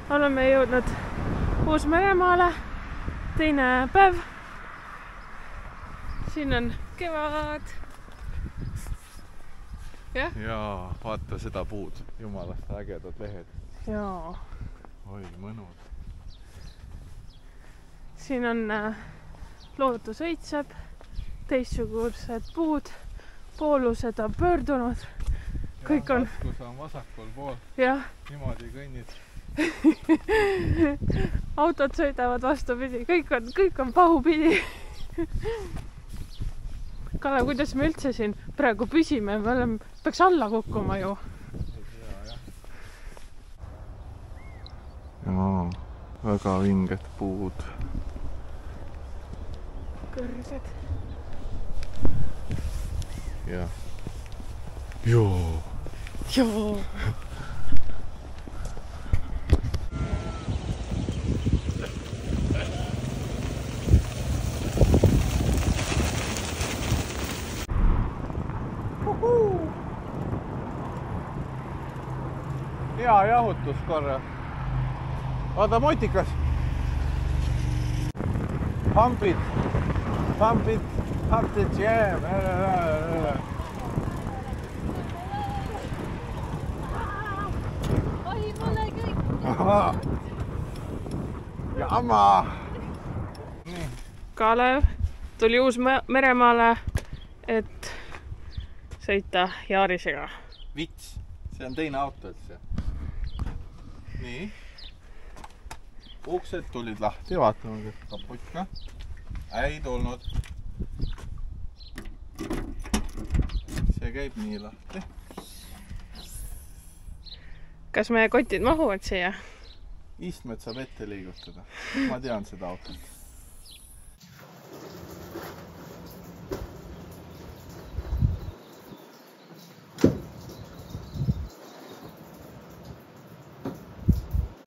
oleme jõudnud Uus-Meremaale, teine päev. Siin on kevad. Jaa, vaata seda puud. Jumalast ägedad lehed. Jaa. Oi, mõnud. Siin on lootus õitseb, teistsugused puud, poolused on pöördunud. Kõik on... Taskus on vasakul pool. Jah. Niimoodi kõnnid. Autod sõidavad vastupidi. Kõik on pahupidi. Kalev, kuidas me üldse siin praegu püsime? Me peaks alla kukkuma ju. Jaa, väga vinged puud. Kõrged. Jah. Joo. Joo. Hea jahutus korra. Vaata motikas. Pumpid, jää. Oi, mulle kõik. Jama. Kalev tuli Uus-Meremaale, et sõita Jaarisega. Vits, see on teine auto üldse. Nii. Uksed tulid lahti, vaatame kaput ka. Ei tulnud. See käib nii lahti. Kas meie kotid mahuvad siia? Istmed saab ette liigutada. Ma tean seda autot.